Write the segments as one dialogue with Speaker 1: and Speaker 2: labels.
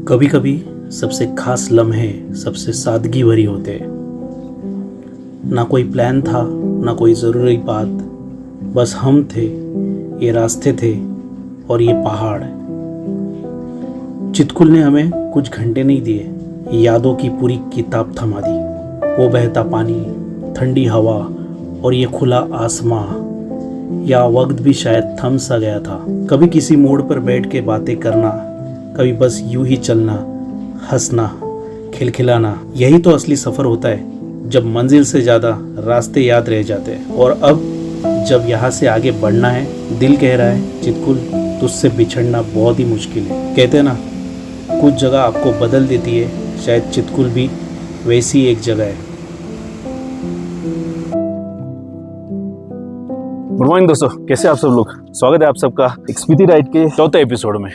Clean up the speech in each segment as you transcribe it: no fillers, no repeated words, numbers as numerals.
Speaker 1: कभी कभी सबसे खास लम्हे सबसे सादगी भरी होते हैं। ना कोई प्लान था, ना कोई ज़रूरी बात, बस हम थे, ये रास्ते थे और ये पहाड़। चितकुल ने हमें कुछ घंटे नहीं दिए, यादों की पूरी किताब थमा दी। वो बहता पानी, ठंडी हवा और ये खुला आसमां, या वक्त भी शायद थम सा गया था। कभी किसी मोड़ पर बैठ के बातें करना, कभी बस यूं ही चलना, हंसना, खिलखिलाना। यही तो असली सफ़र होता है, जब मंजिल से ज़्यादा रास्ते याद रह जाते हैं। और अब जब यहाँ से आगे बढ़ना है, दिल कह रहा है चितकुल तुझसे बिछड़ना बहुत ही मुश्किल है। कहते हैं ना, कुछ जगह आपको बदल देती है, शायद चितकुल भी वैसी एक जगह है।
Speaker 2: गुड मॉर्निंग दोस्तों, कैसे आप सब लोग। स्वागत है आप सबका एक्सपीडी राइड के चौथे एपिसोड में।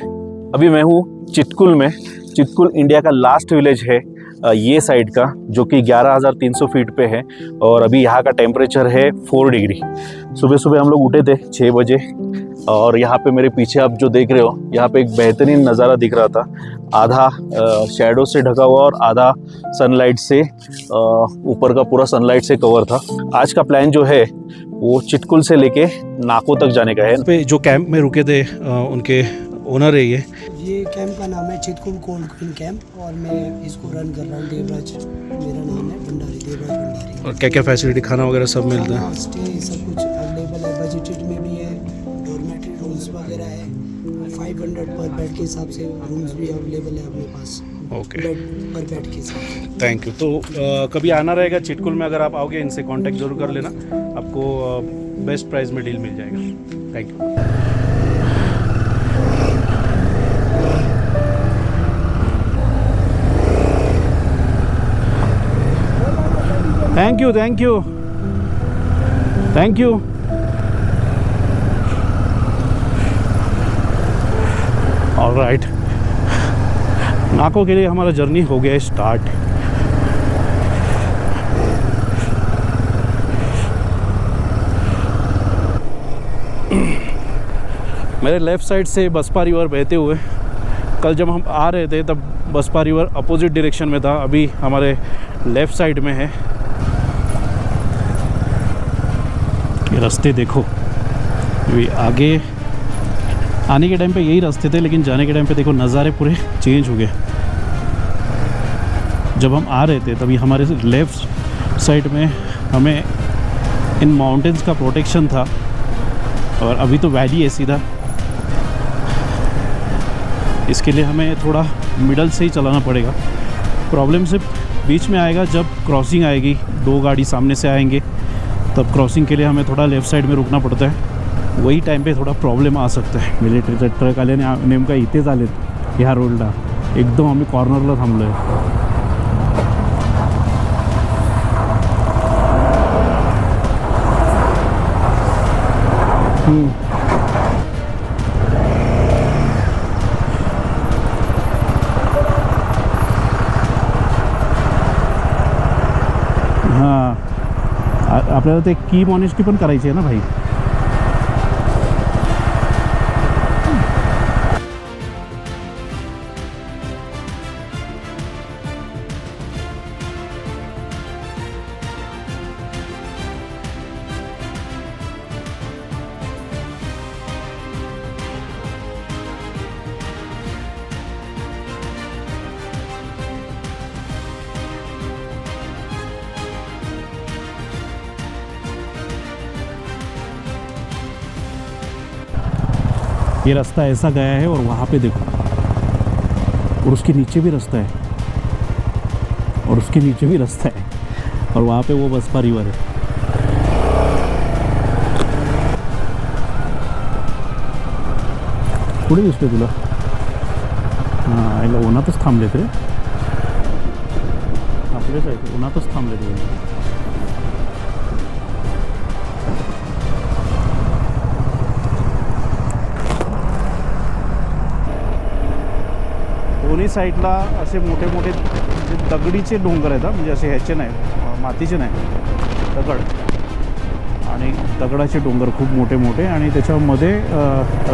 Speaker 2: अभी मैं हूँ चितकुल में। चितकुल इंडिया का लास्ट विलेज है ये साइड का, जो कि 11,300 फीट पे है। और अभी यहाँ का टेम्परेचर है 4 डिग्री। सुबह सुबह हम लोग उठे थे 6 बजे। और यहाँ पे मेरे पीछे आप जो देख रहे हो, यहाँ पे एक बेहतरीन नज़ारा दिख रहा था। आधा शैडो से ढका हुआ और आधा सनलाइट से, ऊपर का पूरा सनलाइट से कवर था। आज का प्लान जो है वो चितकुल से लेके नाको तक जाने का है।
Speaker 1: पे जो कैंप में रुके थे उनके ओनर है
Speaker 3: ये कैंप का नाम है चितकुल कोल्ड क्वीन कैंप, और मैं इसको रन कर रहा हूँ। देवराज मेरा नाम है, भंडारी, देवराज भंडारी।
Speaker 1: और क्या क्या फैसिलिटी, खाना वगैरह सब मिलता है?
Speaker 3: स्टे सब कुछ अवेलेबल है, बजटेड में भी है, डॉर्मेटरी रूम्स वगैरह है। 500 पर बेड के हिसाब से रूम्स भी अवेलेबल है अपने पास।
Speaker 1: ओके,
Speaker 3: बेड पर बेड के हिसाब।
Speaker 1: Thank you. तो कभी आना रहेगा चितकुल में, अगर आप आओगे इनसे कांटेक्ट जरूर कर लेना, आपको बेस्ट प्राइस में डील मिल जाएगा। Thank you. Thank you, thank you, thank you. Alright, नाको के लिए हमारा जर्नी हो गया है स्टार्ट। मेरे लेफ़्ट साइड से बसपा रिवर बहते हुए, कल जब हम आ रहे थे तब बसपा रिवर अपोजिट डायरेक्शन में था, अभी हमारे लेफ़्ट साइड में है। ये रास्ते देखो, ये आगे आने के टाइम पे यही रास्ते थे, लेकिन जाने के टाइम पे देखो नज़ारे पूरे चेंज हो गए। जब हम आ रहे थे तभी हमारे लेफ़्ट साइड में हमें इन माउंटेन्स का प्रोटेक्शन था, और अभी तो वैली है सीधा। इसके लिए हमें थोड़ा मिडल से ही चलाना पड़ेगा। प्रॉब्लम सिर्फ बीच में आएगा जब क्रॉसिंग आएगी, 2 गाड़ी सामने से आएंगे, तब क्रॉसिंग के लिए हमें थोड़ा लेफ़्ट साइड में रुकना पड़ता है। वही टाइम पे थोड़ा प्रॉब्लेम आ सकता है। मिलिटरी ट्रकवाल्याने नेमका इथेच आलेत, ह्या रोडला एकदम आम्ही कॉर्नरला थांबलो आहे। हां, आपल्याला ते की मॉनेस्ट्री पण करायची आहे ना भाई। ये रास्ता ऐसा गया है, और वहाँ पे देखो, और उसके नीचे भी रास्ता है, और उसके नीचे भी रास्ता है, और वहाँ पे वो बसपा रिवर है। पुढे दिसतोय तुला? हां, याला उन्हातच थांबलेत रे, आपलेच आहे, उन्हातच थांबलेत। दोन्ही साईडला असे मोठे मोठे दगडीचे डोंगर आहेत, म्हणजे असे ह्याचे नाही, मातीचे नाही, दगड। आणि
Speaker 2: दगडाचे डोंगर खूप मोठे मोठे आणि त्याच्यामध्ये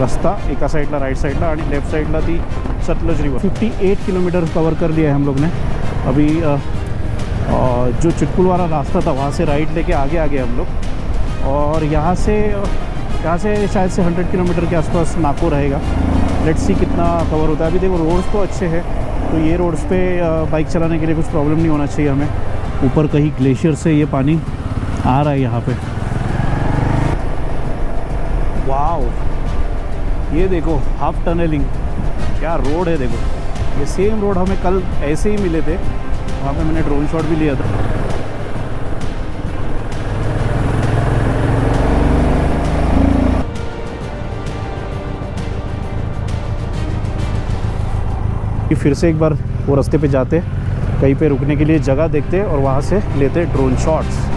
Speaker 2: रस्ता एका साइडला राइट साइडला आणि लेफ्ट साइडला ती सतलज रिवर। 58 किलोमीटर कवर कर लिया है हम लोग ने अभी। जो चिटकुल वाला रास्ता था वहाँ से राइट लेके आगे आ गए हम लोग, और यहाँ से शायद से 100 किलोमीटर के आसपास नाको रहेगा। लेट्स सी कितना कवर होता है। अभी देखो रोड्स तो अच्छे हैं, तो ये रोड्स पे बाइक चलाने के लिए कुछ प्रॉब्लम नहीं होना चाहिए हमें। ऊपर कहीं ग्लेशियर से ये पानी आ रहा है यहाँ पे। वाओ, ये देखो हाफ टनलिंग, क्या रोड है देखो। ये सेम रोड हमें कल ऐसे ही मिले थे, वहाँ पे मैंने ड्रोन शॉट भी लिया था। फिर से एक बार वो रास्ते पे जाते, कहीं पे रुकने के लिए जगह देखते और वहाँ से लेते ड्रोन शॉट्स।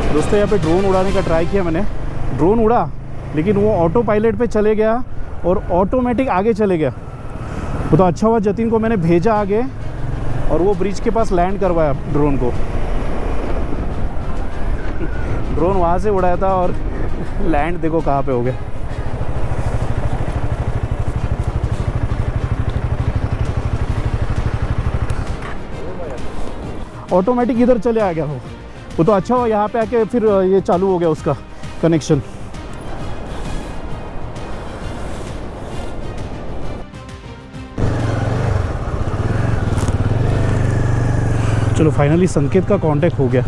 Speaker 2: दोस्तों यहाँ पे ड्रोन उड़ाने का ट्राई किया मैंने, ड्रोन उड़ा लेकिन वो ऑटो पायलट पे चले गया और ऑटोमेटिक आगे चले गया। वो तो अच्छा हुआ जतिन को मैंने भेजा आगे और वो ब्रिज के पास लैंड करवाया ड्रोन को। ड्रोन वहाँ से उड़ाया था और लैंड देखो कहाँ पे हो गया। ऑटोमेटिक इधर चले आ गया वो तो अच्छा हुआ यहाँ पे आके फिर ये चालू हो गया उसका कनेक्शन। चलो फाइनली संकेत का कांटेक्ट हो गया।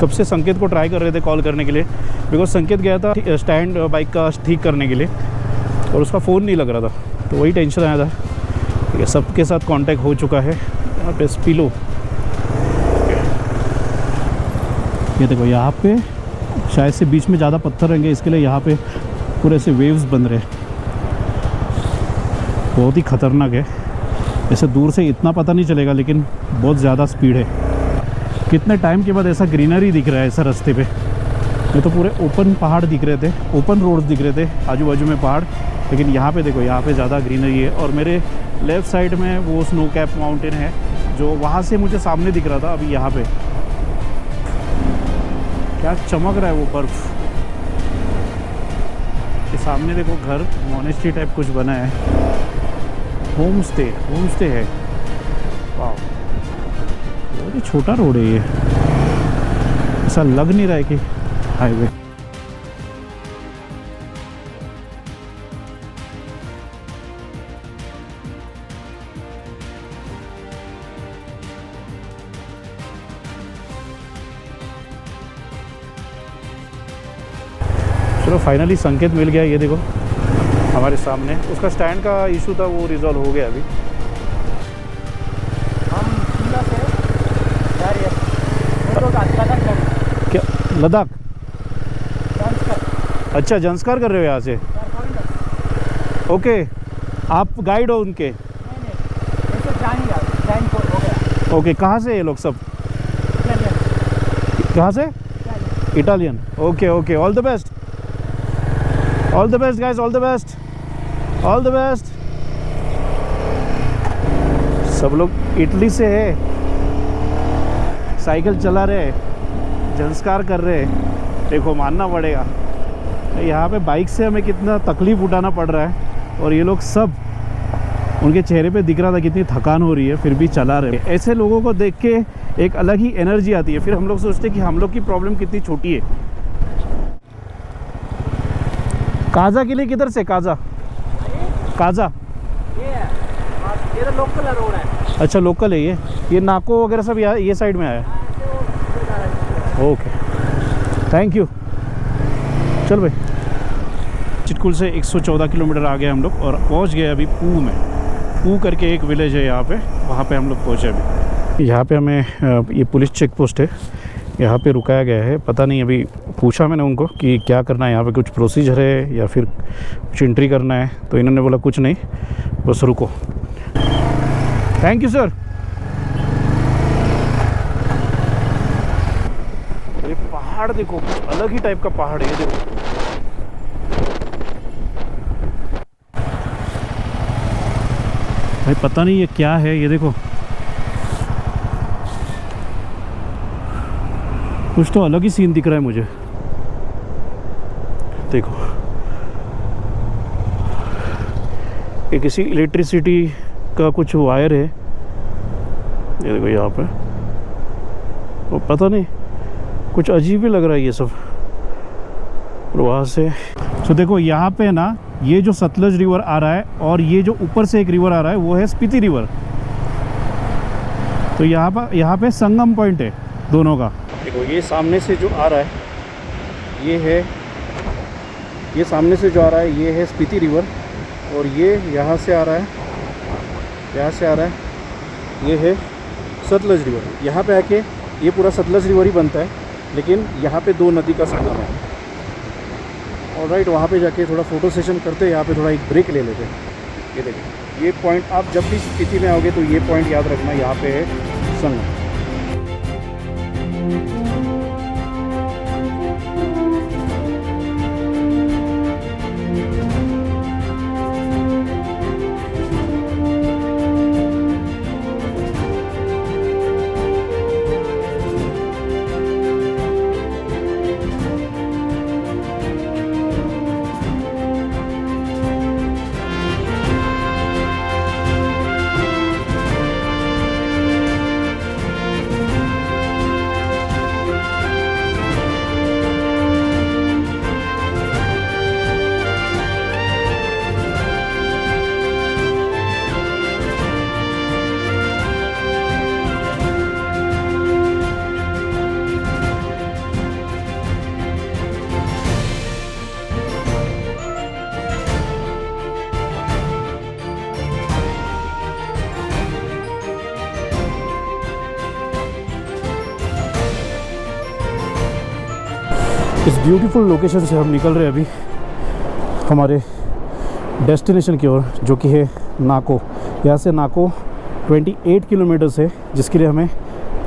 Speaker 2: कब से संकेत को ट्राई कर रहे थे कॉल करने के लिए, बिकॉज संकेत गया था स्टैंड बाइक का ठीक करने के लिए और उसका फ़ोन नहीं लग रहा था, तो वही टेंशन आया था। ठीक है, सबके साथ कांटेक्ट हो चुका है। यहाँ पे स्पिलो, ये देखो यहाँ पे शायद से बीच में ज़्यादा पत्थर रहेंगे, इसके लिए यहाँ पे पूरे ऐसे वेव्स बन रहे हैं। बहुत ही ख़तरनाक है। ऐसे दूर से इतना पता नहीं चलेगा लेकिन बहुत ज़्यादा स्पीड है। कितने टाइम के बाद ऐसा ग्रीनरी दिख रहा है ऐसा रास्ते पे। ये तो पूरे ओपन पहाड़ दिख रहे थे, ओपन रोड्स दिख रहे थे, आजू बाजू में पहाड़, लेकिन यहाँ पे देखो यहाँ पे ज़्यादा ग्रीनरी है। और मेरे लेफ़्ट साइड में वो स्नो कैप माउंटेन है जो वहाँ से मुझे सामने दिख रहा था। अभी यहाँ पे क्या चमक रहा है वो बर्फ़ के सामने। देखो घर मोनेस्ट्री टाइप कुछ बना है, होम स्टे है। वाह, बहुत ही छोटा रोड है ये, ऐसा लग नहीं रहा है कि हाईवे। चलो फाइनली संकेत मिल गया। ये देखो हमारे सामने, उसका स्टैंड का इशू था वो रिजॉल्व हो गया। अभी
Speaker 4: हम शिमला से जा रहे हैं लद्दाख।
Speaker 2: क्या लद्दाख?
Speaker 4: जंस्कार।
Speaker 2: अच्छा जंस्कार कर रहे हो यहाँ से? ओके, आप गाइड हो उनके?
Speaker 4: नहीं,
Speaker 2: ओके, कहाँ से ये लोग सब? कहाँ से? Italian. Okay okay, all the best, all the best guys, all the best, all the best. सब लोग इटली से है, साइकिल चला रहे, जंस्कार कर रहे। देखो मानना पड़ेगा यहाँ पे बाइक से हमें कितना तकलीफ़ उठाना पड़ रहा है, और ये लोग सब, उनके चेहरे पे दिख रहा था कितनी थकान हो रही है, फिर भी चला रहे। ऐसे लोगों को देख के एक अलग ही एनर्जी आती है। फिर हम लोग सोचते हैं कि हम लोग की प्रॉब्लम कितनी छोटी है।
Speaker 1: काजा के लिए किधर से काजा? काजा
Speaker 4: ये तो लोकल रोड है।
Speaker 1: अच्छा लोकल है ये नाको वगैरह सब ये साइड में आया है। Okay thank you. चल भाई, चिटकुल से 114 किलोमीटर आ गए हम लोग और पहुंच गए अभी पू में। पू करके एक विलेज है यहाँ पे, वहाँ पे हम लोग पहुँचे अभी। यहाँ पे हमें ये पुलिस चेक पोस्ट है, यहाँ पे रुकाया गया है। पता नहीं, अभी पूछा मैंने उनको कि क्या करना है यहाँ पे, कुछ प्रोसीजर है या फिर कुछ एंट्री करना है, तो इन्होंने बोला कुछ नहीं, बस रुको। Thank you sir. ये पहाड़ देखो, कुछ अलग ही टाइप का पहाड़ है ये देखो। भाई पता नहीं ये क्या है, ये देखो कुछ तो अलग ही सीन दिख रहा है मुझे। देखो ये किसी इलेक्ट्रिसिटी का कुछ वायर है, ये देखो यहाँ पे। वो पता नहीं, कुछ अजीब ही लग रहा है ये सब। और वहाँ से तो देखो यहाँ पे ना, ये जो सतलज रिवर आ रहा है और ये जो ऊपर से एक रिवर आ रहा है वो है स्पीति रिवर। तो यहाँ पे संगम पॉइंट है दोनों का। देखो ये सामने से जो आ रहा है ये है, ये सामने से जो आ रहा है ये है स्पीति रिवर, और ये यहाँ से आ रहा है, यहाँ से आ रहा है ये है सतलज रिवर। यहाँ पे आके ये पूरा सतलज रिवर ही बनता है, लेकिन यहाँ पे दो नदी का संगम है। और राइट, वहाँ पे जाके थोड़ा फ़ोटो सेशन करते हैं, यहाँ पे थोड़ा एक ब्रेक ले लेते हैं। ये देखिए ये पॉइंट, आप जब भी स्पीति में आओगे तो ये पॉइंट याद रखना, यहाँ पे है संगम। इस ब्यूटीफुल लोकेशन से हम निकल रहे हैं अभी हमारे डेस्टिनेशन की ओर, जो कि है नाको। यहाँ से नाको 28 किलोमीटर्स है, जिसके लिए हमें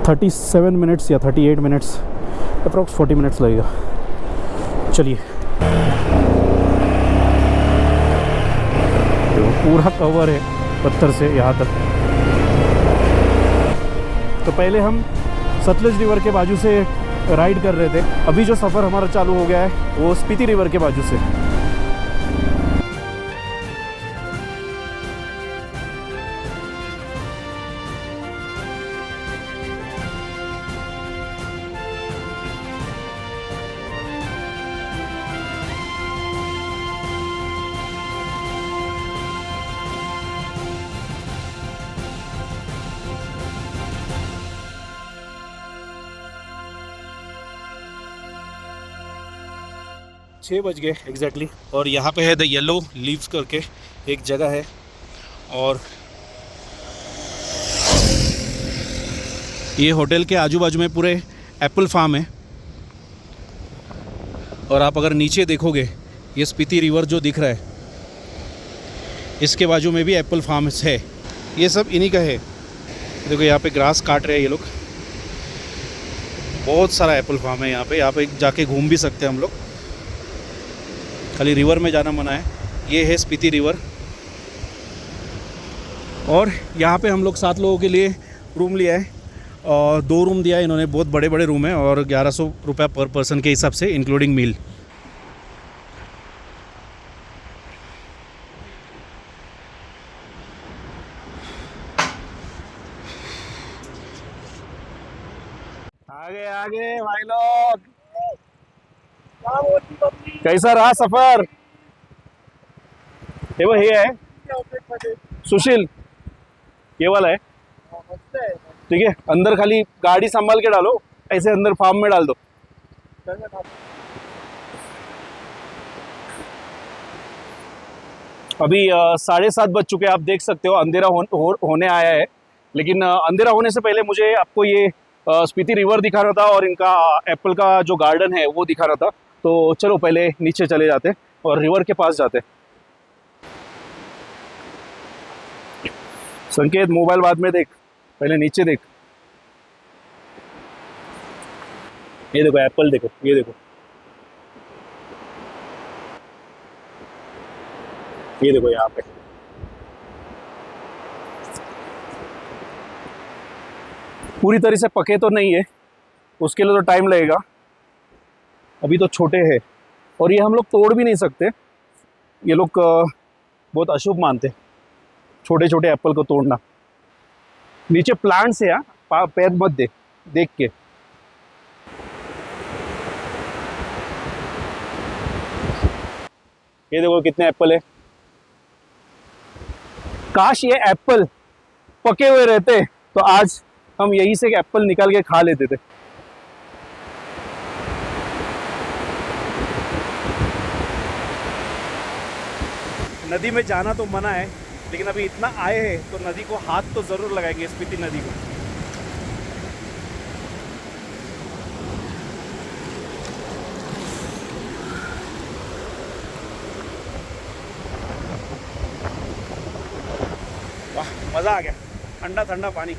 Speaker 1: 37 मिनट्स या 38 मिनट्स, अप्रॉक्स 40 मिनट्स लगेगा। चलिए, पूरा कवर है पत्थर से यहाँ तक। तो पहले हम सतलज रिवर के बाजू से राइड कर रहे थे, अभी जो सफ़र हमारा चालू हो गया है वो स्पीति रिवर के बाजू से। छः बज गए एग्जैक्टली, और यहाँ पे है द येलो लीव्स करके एक जगह है, और ये होटल के आजू बाजू में पूरे एप्पल फार्म है। और आप अगर नीचे देखोगे, ये स्पीति रिवर जो दिख रहा है, इसके बाजू में भी एप्पल फार्म्स है। ये सब इन्हीं का है। देखो यहाँ पे ग्रास काट रहे हैं ये लोग। बहुत सारा एप्पल फार्म है यहाँ पे जाके घूम भी सकते हैं हम लोग, खाली रिवर में जाना मना है। ये है स्पीति रिवर, और यहाँ पे हम लोग 7 लोगों के लिए रूम लिया है, और 2 रूम दिया है इन्होंने, बहुत बड़े बड़े रूम हैं, और 1100 रुपये पर पर्सन के हिसाब से, इंक्लूडिंग मील। आगे आगे भाई लोग, कैसा रहा सफर?
Speaker 2: हे बघ, हे आहे सुशील, ये वाला है, ठीक है। अंदर खाली गाड़ी संभाल के डालो, ऐसे अंदर फार्म में डाल दो। अभी 7:30 बज चुके हैं, आप देख सकते हो अंधेरा होने आया है। लेकिन अंधेरा होने से पहले मुझे आपको ये स्पीति रिवर दिखा रहा था और इनका एप्पल का जो गार्डन है वो दिखा रहा था। तो चलो पहले नीचे चले जाते और रिवर के पास जाते। संकेत, मोबाइल बाद में देख, पहले नीचे देख। ये देखो एप्पल, देखो ये देखो, ये देखो यहाँ पे। पूरी तरह से पके तो नहीं है, उसके लिए तो टाइम लगेगा, अभी तो छोटे हैं और ये हम लोग तोड़ भी नहीं सकते। ये लोग बहुत अशुभ मानते छोटे छोटे एप्पल को तोड़ना। नीचे प्लांट्स है, पैर मत दे, देख के। ये देखो कितने एप्पल है। काश ये एप्पल पके हुए रहते तो आज हम यहीं से एप्पल निकाल के खा लेते थे। नदी में जाना तो मना है, लेकिन अभी इतना आए हैं तो नदी को हाथ तो जरूर लगाएंगे, स्पीति नदी को। वाह, मज़ा आ गया, ठंडा ठंडा पानी।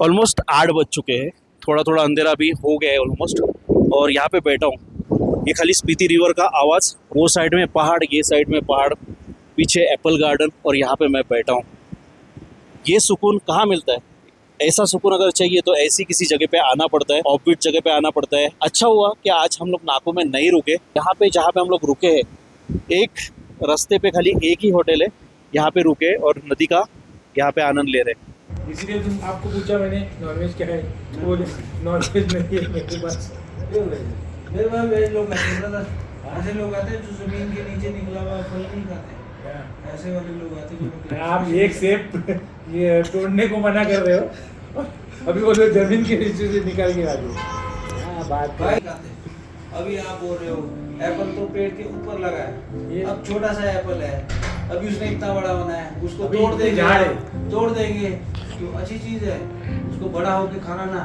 Speaker 2: ऑलमोस्ट 8 बज चुके हैं, थोड़ा थोड़ा अंधेरा भी हो गया है ऑलमोस्ट। और यहाँ पे बैठा हूँ, ये खाली स्पीति रिवर का आवाज़, वो साइड में पहाड़, ये साइड में पहाड़, पीछे एप्पल गार्डन, और यहाँ पे मैं बैठा हूँ। ये सुकून कहाँ मिलता है? ऐसा सुकून अगर चाहिए तो ऐसी किसी जगह पे आना पड़ता है, ऑफबीट जगह पे आना पड़ता है। अच्छा हुआ कि आज हम लोग नाकों में नहीं रुके। यहाँ पे जहाँ पे हम लोग रुके हैं, एक रास्ते पे खाली एक ही होटल है, यहाँ पे रुके और नदी का यहाँ पे आनंद ले रहे।
Speaker 5: इसीलिए तुम आपको पूछा मैंने नॉनवेज क्या है, तो बोले नॉनवेज नहीं है मेरे पास।
Speaker 3: मेरे पास वेज लोग हैं, ऐसे लोग आते हैं जो जमीन के नीचे निकला हुआ फल नहीं खाते, ऐसे वाले लोग आते हैं।
Speaker 5: आप एक सेब ये तोड़ने को मना कर रहे हो, अभी वो लोग जमीन के नीचे से निकाल के आ गए। बात
Speaker 3: भाई खाते हैं। अभी आप बोल रहे हो एप्पल तो पेड़ के ऊपर लगा है, अब छोटा सा एप्पल है, अभी उसने इतना बड़ा होना है, उसको तोड़ देंगे, तोड़ देंगे तो अच्छी चीज है, उसको बड़ा होके खाना ना,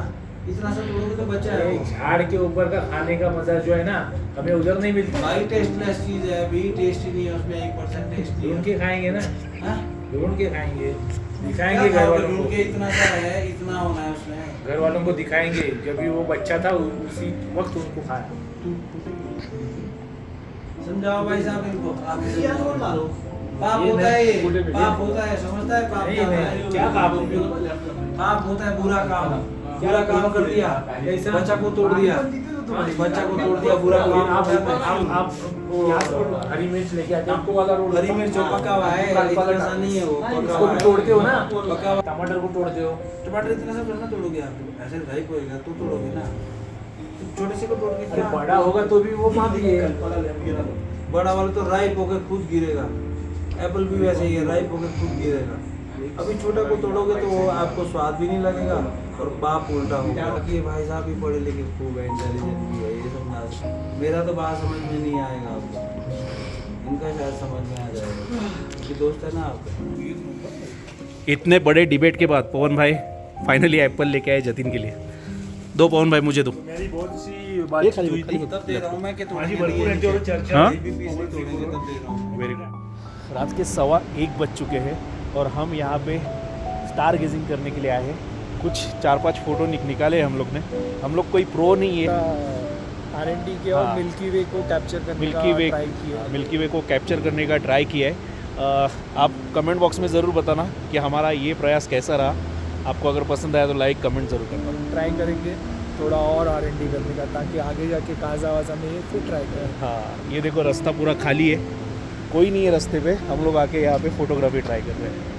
Speaker 3: इतना सा तोड़ोगे तो बच्चा है।
Speaker 5: झाड़ के ऊपर का खाने का मजा जो है ना, हमें उधर नहीं मिलता।
Speaker 3: भाई टेस्टलेस चीज है, अभी टेस्ट ही नहीं है उसमें, 1% टेस्ट नहीं है।
Speaker 5: ढूंढ के खाएंगे ना,
Speaker 3: हाँ?
Speaker 5: ढूंढ के खाएंगे, दिखाएंगे घर वालों को।
Speaker 3: ढूंढ के इतना सा है, इतना होना है उसमें,
Speaker 5: घर वालों को दिखाएंगे। जब भी वो बच्चा था उसी वक्त उनको खाया।
Speaker 3: समझाओ भाई साहब इनको, आप समझाओ। पाप होता है, ये पाप होता है, समझता है पाप क्या है?
Speaker 5: क्या पाप होता
Speaker 3: पाप होता है, बुरा काम, बुरा काम कर दिया, बच्चा को तोड़ दिया, बच्चा को तोड़ दिया, बुरा काम।
Speaker 5: आप हरी मिर्च लेके आते हो, आपको वाला रोड,
Speaker 3: हरी मिर्च जो पका हुआ है, इतना नहीं है वो,
Speaker 5: इसको भी तोड़ते हो ना,
Speaker 3: पका हुआ
Speaker 5: टमाटर को तोड़ते हो।
Speaker 3: टमाटर इतना सा थोड़ा ना तोड़ोगे आप, ऐसे राइप होएगा तो तोड़ोगे ना, छोटे से को तोड़ के क्या
Speaker 5: बड़ा होगा तो भी वो माफ ही है।
Speaker 3: बड़ा वाला तो राइप होकर खुद गिरेगा, एप्पल भी वैसे ही है, राइप होकर खुद गिरेगा। अभी छोटा को तोड़ोगे तो वो आपको स्वाद भी नहीं लगेगा और पाप उल्टा होगा। ये भाई साहब भी पढ़े लिखे खूब है, इंटेलिजेंट भी है, ये समझा। मेरा तो बात समझ में नहीं आएगा आपको, इनका शायद समझ में आ जाएगा, ये दोस्त है ना आपका।
Speaker 1: इतने बड़े डिबेट के बाद पवन भाई फाइनली एप्पल लेके आए जतिन के लिए। दो पवन भाई, मुझे दो।
Speaker 5: मेरी बहुत सी बात हुई थी,
Speaker 3: तब दे रहा हूँ मैं कि
Speaker 5: तुम्हारी भरपूर है जो चर्चा
Speaker 1: हाँ?
Speaker 3: भी पीस नहीं तोड़ेंगे तब दे रहा हूँ।
Speaker 1: Very good. रात के 1:15 बज चुके हैं और हम यहाँ पे स्टार गेजिंग करने के लिए आए हैं। कुछ 4-5 फोटो निकाले हम लोग ने। हम लोग कोई प्रो नहीं है,
Speaker 5: R&D के और
Speaker 1: हाँ।
Speaker 5: मिल्की वे को कैप्चर करने का ट्राई किया।
Speaker 1: मिल्की वे को कैप्चर करने का ट्राई किया है। आप कमेंट बॉक्स में ज़रूर बताना कि हमारा ये प्रयास कैसा रहा। आपको अगर पसंद आया तो लाइक कमेंट ज़रूर करना।
Speaker 5: ट्राई करेंगे थोड़ा और R&D करने का, ताकि आगे जाके काजा वाजा में ये फिर ट्राई करें।
Speaker 1: हाँ, ये देखो रास्ता पूरा खाली है, कोई नहीं है रास्ते पे। हम लोग आके यहाँ पे फोटोग्राफी ट्राई कर रहे हैं।